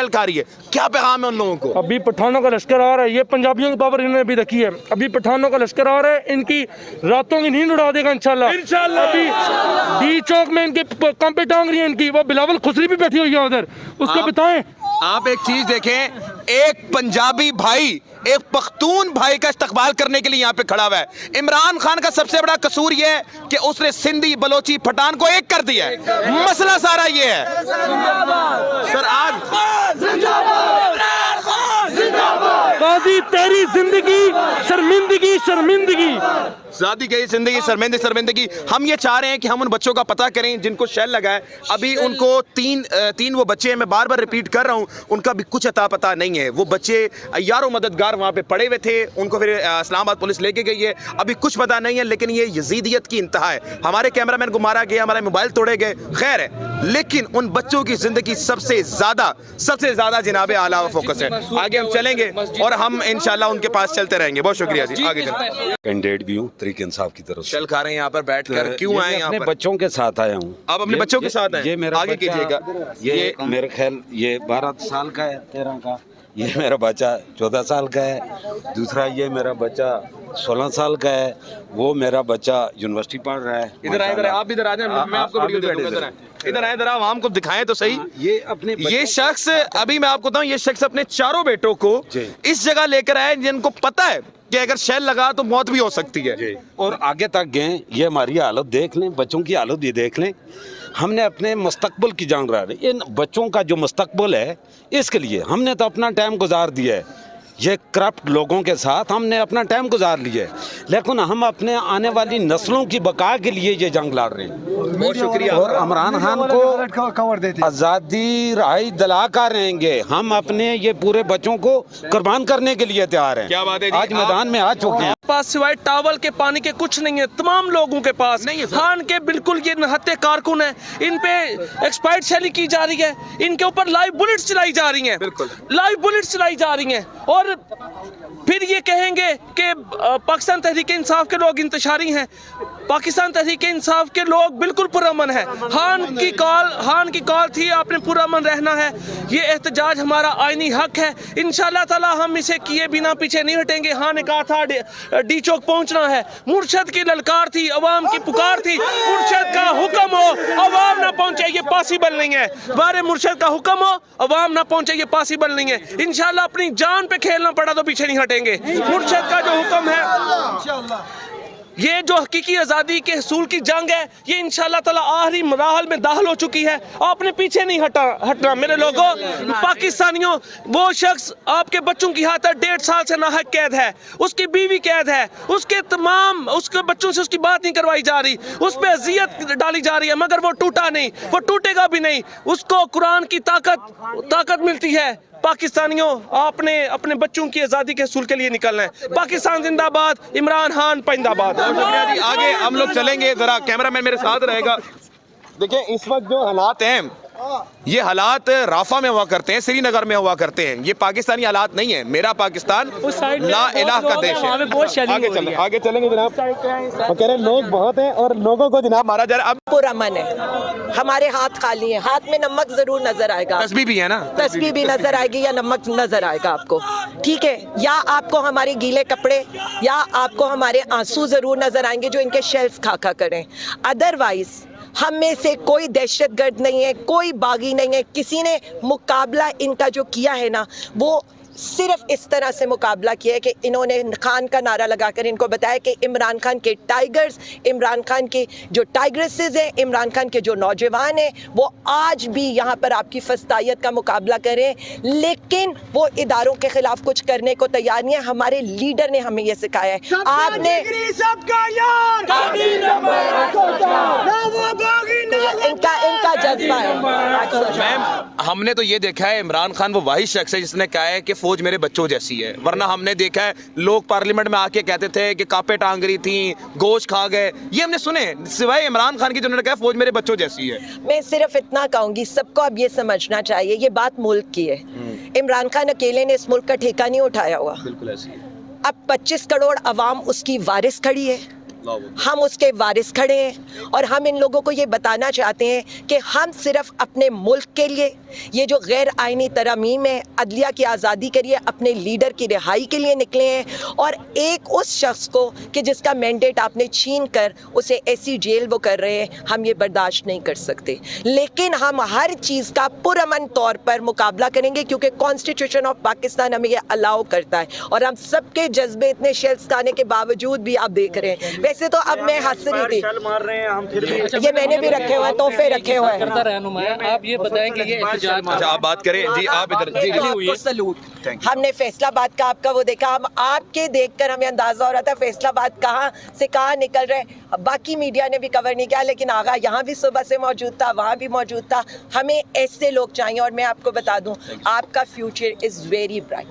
Shell खा रही है, क्या पैगाम है उन लोगों को? अभी पठानों का लश्कर आ रहा है, ये पंजाबियों की पावर इन्होंने अभी रखी है, अभी पठानों का लश्कर आ रहा है, इनकी रातों की नींद उड़ा देगा इंशाल्लाह। अभी डी चौक में इनके कंपे टांग रही है इनकी, वो बिलावल खुसरी भी बैठी हुई है उधर, उसको बताएं। आप एक चीज देखें, एक पंजाबी भाई एक पख्तून भाई का इस्तकबाल करने के लिए यहाँ पे खड़ा हुआ है। इमरान खान का सबसे बड़ा कसूर ये है कि उसने सिंधी बलोची पठान को एक कर दिया है, मसला सारा ये है। सर आज काजी तेरी जिंदगी शर्मिंदगी शर्मिंदगी, ज़ाती गई जिंदगी शर्मिंदगी। हम ये चाह रहे हैं कि हम उन बच्चों का पता करें जिनको शेल लगा है। अभी उनको तीन वो बच्चे हैं, मैं बार बार रिपीट कर रहा हूँ, उनका भी कुछ अता पता नहीं है। वो बच्चे यारों मददगार वहाँ पे पड़े हुए थे, उनको फिर इस्लामाबाद पुलिस लेके गई है, अभी कुछ पता नहीं है। लेकिन ये यजीदियत की इंतहा है। हमारे कैमरामैन को मारा गया, हमारे मोबाइल तोड़े गए, खैर है, लेकिन उन बच्चों की जिंदगी सबसे ज़्यादा जनाब आला फोकस है। आगे हम चलेंगे और हम इंशाल्लाह उनके पास चलते रहेंगे। बहुत शुक्रिया जी। आगे कैंडिडेट भी हूँ तरीके इंसाफ की तरफ से। शेल खा रहे हैं यहाँ पर बैठ कर, क्यों आए यहाँ अपने पर? बच्चों के साथ आया हूँ। आप अपने बच्चों के साथ हैं? ये मेरा आगे कीजिएगा। ये मेरे ख्याल ये 12 साल का है, 13 का। ये मेरा बच्चा 14 साल का है। दूसरा ये मेरा बच्चा 16 साल का है। वो मेरा बच्चा यूनिवर्सिटी पढ़ रहा है। इधर आए, आप इधर आ जाए, मैं आपको वीडियो दे दूंगा। इधर आए, इधर आवाम को दिखाएं तो सही। ये शख्स, अभी मैं आपको बताऊं, ये शख्स अपने चारों बेटों को इस जगह लेकर आए जिनको पता है कि अगर शेल लगा तो मौत भी हो सकती है, और आगे तक गए। ये हमारी हालत देख लें, बच्चों की हालत भी देख लें। हमने अपने मुस्तकबिल की जान रहा है, इन बच्चों का जो मुस्तकबिल है, इसके लिए हमने तो अपना टाइम गुजार दिया है। ये करप्ट लोगों के साथ हमने अपना टाइम गुजार लिया है, लेकिन हम अपने आने वाली नस्लों की बका के लिए ये जंग लड़ रहे हैं। बहुत शुक्रिया। और इमरान खान को आज़ादी रहाई दिला कर रहेंगे। हम अपने ये पूरे बच्चों को कुर्बान करने के लिए तैयार हैं। क्या बात है जी। आज मैदान में आ चुके हैं। पास सिवाय टावल के पानी के कुछ नहीं है, तमाम लोगों के पास नहीं है। खान के बिल्कुल ये नहत्ते कारकुन है, इन पे एक्सपायर्ड शैली की जा रही है, इनके ऊपर लाइव बुलेट्स चलाई जा रही हैं, लाइव बुलेट्स चलाई जा रही हैं। और फिर ये कहेंगे कि पाकिस्तान तहरीक इंसाफ के लोग इंतशारी हैं। पाकिस्तान तहरीक इंसाफ के लोग बिल्कुल पुरअमन है। हान की कॉल थी, आपने पुरअमन रहना है। ये एहतजाज हमारा आईनी हक है। इंशाल्लाह ताला हम इसे किए बिना पीछे नहीं हटेंगे। हान ने कहा था डी चौक पहुंचना है, मुर्शद की ललकार थी, अवाम की पुकार थी, मुर्शद का हुक्म हो अवाम ना पहुंचे, ये पॉसिबल नहीं है। बारे मुर्शद का हुक्म हो अवाम ना पहुंचे, ये पॉसिबल नहीं है। इंशाल्लाह अपनी जान पे खेलना पड़ा तो पीछे नहीं हटेंगे। मुर्शद का जो हुक्म है, ये जो हकीकी आज़ादी के हसूल की जंग है, ये इंशाल्लाह ताला आखिरी मराहल में दाखिल हो चुकी है। आपने पीछे नहीं हटना मेरे लोगों, पाकिस्तानियों। वो शख्स आपके बच्चों की हाथ 1.5 साल से नाहक कैद है, उसकी बीवी कैद है, उसके बच्चों से उसकी बात नहीं करवाई जा रही, उस पर अजियत डाली जा रही है, मगर वो टूटा नहीं, वो टूटेगा भी नहीं। उसको कुरान की ताकत मिलती है। पाकिस्तानियों, आपने अपने बच्चों की आज़ादी के हसूल के लिए निकलना है। पाकिस्तान जिंदाबाद, इमरान खान पैंदाबाद। आगे हम लोग चलेंगे, जरा कैमरामैन मेरे साथ रहेगा। देखिए इस वक्त जो हालात हैं, ये हालात राफा में हुआ करते हैं, श्रीनगर में हुआ करते हैं। ये पाकिस्तानी हालात नहीं है। मेरा पाकिस्तान ला इलाह का देश है। आगे चलेंगे जनाब। कह रहे लोग बहुत हैं और लोगों को जनाब मारा जा रहा है। अब पुरअमन है, हमारे हाथ खाली हैं। हाथ में नमक जरूर नजर आएगा, तस्बीह भी है ना, तस्बीह भी नजर आएगी या नमक नजर आएगा आपको, ठीक है। या आपको हमारे गीले कपड़े या आपको हमारे आंसू जरूर नजर आएंगे जो इनके शेल्स खाका करें। अदरवाइज हम में से कोई दहशतगर्द नहीं है, कोई बागी नहीं है। किसी ने मुकाबला इनका जो किया है ना, वो सिर्फ इस तरह से मुकाबला किया है कि इन्होंने खान का नारा लगाकर इनको बताया कि इमरान खान के टाइगर्स, इमरान खान के जो टाइग्रेसेस हैं, इमरान खान के जो नौजवान हैं, वो आज भी यहाँ पर आपकी फस्तायत का मुकाबला करें, लेकिन वो इदारों के खिलाफ कुछ करने को तैयार नहीं है। हमारे लीडर ने हमें ये सिखाया है। आपने इनका जज्बा है। मैम, हमने तो ये देखा है, इमरान खान वो वाहिद शख्स है जिसने कहा है कि फौज मेरे बच्चों जैसी है। वरना हमने देखा है लोग पार्लियामेंट में आके कहते थे कि कापे टांग रही थी, गोश्त खा गए। ये हमने सुने, सिवाय इमरान खान की जिन्होंने कहा फौज मेरे बच्चों जैसी है। मैं सिर्फ इतना कहूंगी, सबको अब ये समझना चाहिए, ये बात मुल्क की है। इमरान खान अकेले ने इस मुल्क का ठेका नहीं उठाया हुआ। बिल्कुल ऐसी है। अब 25 करोड़ अवाम उसकी वारिस खड़ी है, हम उसके वारिस खड़े हैं और हम इन लोगों को ये बताना चाहते हैं कि हम सिर्फ अपने मुल्क के लिए ये जो गैर आइनी तरमीम है, अदलिया की आज़ादी के लिए, अपने लीडर की रिहाई के लिए निकले हैं, और एक उस शख्स को कि जिसका मैंडेट आपने छीन कर उसे ऐसी जेल वो कर रहे हैं, हम ये बर्दाश्त नहीं कर सकते। लेकिन हम हर चीज़ का पुरअमन तौर पर मुकाबला करेंगे क्योंकि कॉन्स्टिट्यूशन ऑफ पाकिस्तान हमें ये अलाउ करता है, और हम सबके जज्बे इतने शेल्स खाने के बावजूद भी आप देख रहे हैं। वैसे तो अब मैं हंस रही थी, ये मैंने भी रखे हुए तोहफे रखे हुए हैं। आप ये बताएं कि ये अच्छा आप बात करें जी, आप इधर जी तो आपको सलूट। हमने फैसलाबाद का आपका वो देखा, हम आपके देखकर हमें अंदाजा हो रहा था फैसलाबाद कहाँ से कहाँ निकल रहे। बाकी मीडिया ने भी कवर नहीं किया, लेकिन आगा यहाँ भी सुबह से मौजूद था, वहाँ भी मौजूद था। हमें ऐसे लोग चाहिए, और मैं आपको बता दूं आपका फ्यूचर इज वेरी ब्राइट।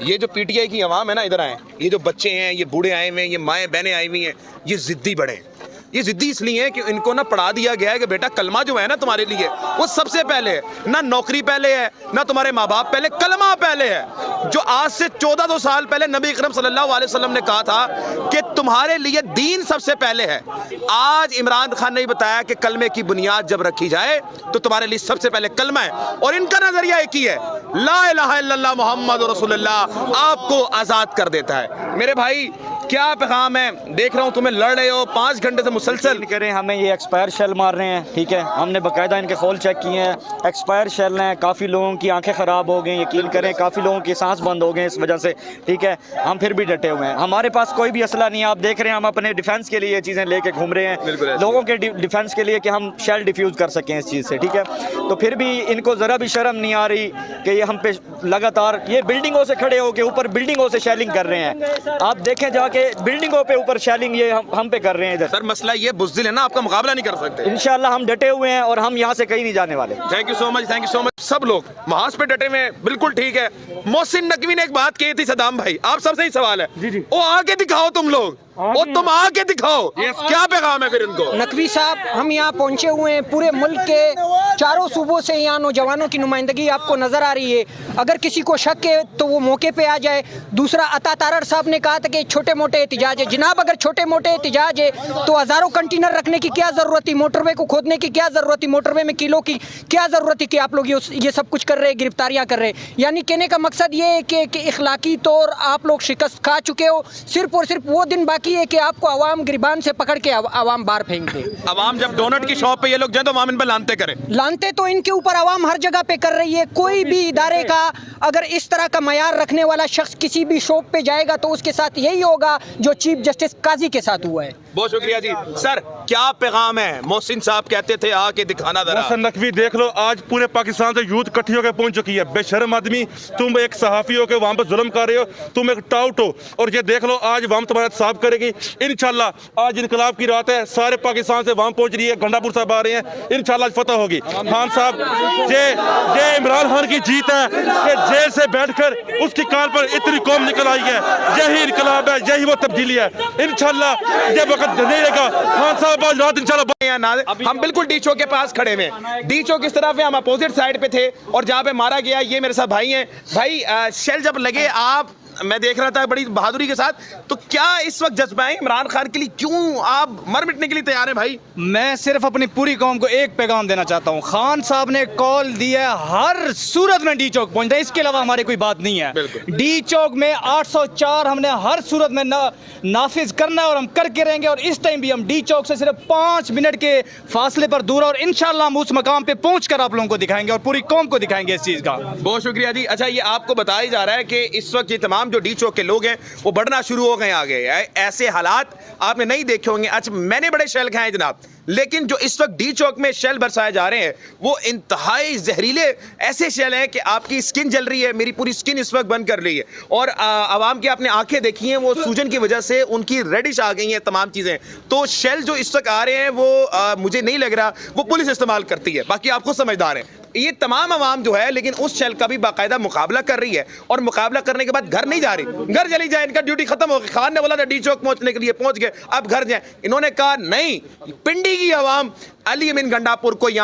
ये जो पीटीआई की आवाम है ना, इधर आए, ये जो बच्चे हैं, ये बूढ़े आए हुए हैं, ये माएँ बहनें आई हुई हैं, ये जिद्दी बड़े हैं। ये जिद्दी इसलिए है कि इनको ना पढ़ा दिया गया है कि बेटा कलमा जो है ना तुम्हारे लिए वो सबसे पहले है, ना नौकरी पहले है, ना तुम्हारे माँ बाप पहले, कलमा पहले है। जो आज से 1400 साल पहले नबी अकरम सल्लल्लाहु अलैहि वसल्लम ने कहा था कि तुम्हारे लिए दीन सबसे पहले है, आज इमरान खान ने बताया कि कलमे की बुनियाद जब रखी जाए तो तुम्हारे लिए सबसे पहले कलमा है। और इनका नजरिया एक ही है, ला इलाहा इल्लल्लाह मुहम्मद रसूलुल्लाह आपको आज़ाद कर देता है। मेरे भाई क्या पैगाम है, देख रहा हूँ तुम्हें लड़ रहे हो 5 घंटे से मुसलसल करें, हमें ये एक्सपायर शेल मार रहे हैं, ठीक है, हमने बाकायदा इनके खोल चेक किए हैं, एक्सपायर शेल हैं, काफ़ी लोगों की आंखें ख़राब हो गई, यकीन करें काफ़ी लोगों की सांस बंद हो गए इस वजह से, ठीक है, हम फिर भी डटे हुए हैं, हमारे पास कोई भी असला नहीं है। आप देख रहे हैं हम अपने डिफेंस के लिए ये चीज़ें लेके घूम रहे हैं, लोगों के डिफेंस के लिए कि हम शेल डिफ्यूज़ कर सकें इस चीज़ से, ठीक है, तो फिर भी इनको ज़रा भी शर्म नहीं आ रही कि ये हम पे लगातार ये बिल्डिंगों से खड़े होकर ऊपर बिल्डिंगों से शेलिंग कर रहे हैं। आप देखें जाके बिल्डिंगों पे ऊपर शेलिंग ये हम पे कर रहे हैं इधर। सर मसला ये बुज़दिल है ना, आपका मुकाबला नहीं कर सकते। इंशाल्लाह हम डटे हुए हैं और हम यहाँ से कहीं नहीं जाने वाले। Thank you so much, thank you so much. सब लोग महाज पे डटे हुए हैं, बिल्कुल ठीक है। मोहसिन नकवी ने एक बात कही थी, सदाम भाई आप सबसे ही सवाल है, वो आके दिखाओ तुम लोग, वो तुम आके दिखाओ क्या पैगाम है फिर इनको। नकवी साहब हम यहाँ पहुँचे हुए हैं, पूरे मुल्क के चारों सूबों से यहाँ नौजवानों की नुमाइंदगी आपको नज़र आ रही है। अगर किसी को शक है तो वो मौके पे आ जाए। दूसरा अता तारड़ साहब ने कहा था कि छोटे मोटे एहतिजाज है, जनाब अगर छोटे मोटे एहतिजाज है तो हज़ारों कंटेनर रखने की क्या ज़रूरत थी, मोटरवे को खोदने की क्या ज़रूरत थी, मोटरवे में किलो की क्या ज़रूरत थी कि आप लोग ये सब कुछ कर रहे हैं, गिरफ्तारियाँ कर रहे हैं। यानी कहने का मकसद ये है कि इखलाकी तौर आप लोग शिकस्त खा चुके हो, सिर्फ और सिर्फ वो दिन बाकी है कि आपको आवाम गिरबान से पकड़ के आवाम बाहर फेंक दे। आवाम जब डोनट की शॉप पे ये लोग जाए तो आवाम इन पर लानते करें, लानते तो इनके ऊपर आवाम हर जगह पे कर रही है। कोई भी इदारे का अगर इस तरह का मयार रखने वाला शख्स किसी भी शॉप पे जाएगा तो उसके साथ यही होगा जो चीफ जस्टिस काजी के साथ हुआ है। बहुत शुक्रिया जी। सर क्या पैगाम है, मोहसिन साहब कहते थे आके दिखाना जरा। मोहसिन नकवी देख लो, आज पूरे पाकिस्तान से यूथ इकट्ठी होकर पहुंच चुकी है। बेशर्म आदमी, तुम एक सहाफ़ी हो के वहाँ पर जुल्म कर रहे हो, तुम एक टाउट हो, और ये देख लो आज वहाँ तुम्हारा साफ करेगी इंशाल्लाह। आज इनकलाब की रात है, सारे पाकिस्तान से वहाँ पहुंच रही है, गंडापुर साहब आ रहे हैं, इंशाल्लाह फतह होगी। खान साहब ये इमरान खान की जीत है कि जेल से बैठकर उसकी कान पर इतनी कौम निकल आई है, यही इनकलाब है, यही वो तब्दीली है। इंशाल्लाह ये वक्त नहीं रहेगा। खान साहब आज रात इंशाल्लाह हम बिल्कुल डी चौक के पास खड़े हुए हैं। डी चौक किस तरफ है, हम अपोजिट साइड पे थे और जहाँ पे मारा गया ये मेरे साथ भाई हैं। भाई शेल जब लगे आप, मैं देख रहा था बड़ी बहादुरी के साथ, तो क्या इस वक्त जज्बा है इमरान खान के लिए, क्यों आप मर मिटने के लिए तैयार हैं भाई? मैं सिर्फ अपनी पूरी कौम को एक पैगाम देना चाहता हूँ, खान साहब ने कॉल दिया है हर सूरत में डी चौक पहुंचना, इसके अलावा हमारी कोई बात नहीं है। डी चौक में 804 हमने हर सूरत में नाफिज करना है और हम करके रहेंगे। और इस टाइम भी हम डी चौक से सिर्फ 5 मिनट के फासले पर दूर, और इंशाल्लाह हम उस मकाम पे पहुँच कर आप लोगों को दिखाएंगे और पूरी कौम को दिखाएंगे इस चीज़ का। बहुत शुक्रिया जी। अच्छा ये आपको बताया जा रहा है कि इस वक्त ये तमाम जो डी चौक के लोग हैं वो बढ़ना शुरू हो गए आगे। ऐसे हालात आपने नहीं देखे होंगे। अच्छा मैंने बड़े शेल खाए जनाब, लेकिन जो इस वक्त डी चौक में शेल बरसाए जा रहे हैं वो इंतहाई जहरीले ऐसे शेल हैं कि आपकी स्किन जल रही है। मेरी पूरी स्किन इस वक्त बंद कर रही है, और आवाम की आपने आंखें देखी हैं, वो सूजन की वजह से उनकी रेडिश आ गई हैं तमाम चीज़ें। तो शेल जो इस वक्त आ रहे हैं वो मुझे नहीं लग रहा वो पुलिस इस्तेमाल करती है, बाकी आप खुद समझदार हैं। ये तमाम आवाम जो है लेकिन उस शेल का भी बाकायदा मुकाबला कर रही है, और मुकाबला करने के बाद घर नहीं जा रही, घर चली जाए, इनका ड्यूटी खत्म हो गई। खान ने बोला था डी चौक पहुंचने के लिए, पहुंच गए, अब घर जाए। इन्होंने कहा नहीं, पिंडी की आवाम अली अमीन गंडापुर को यहाँ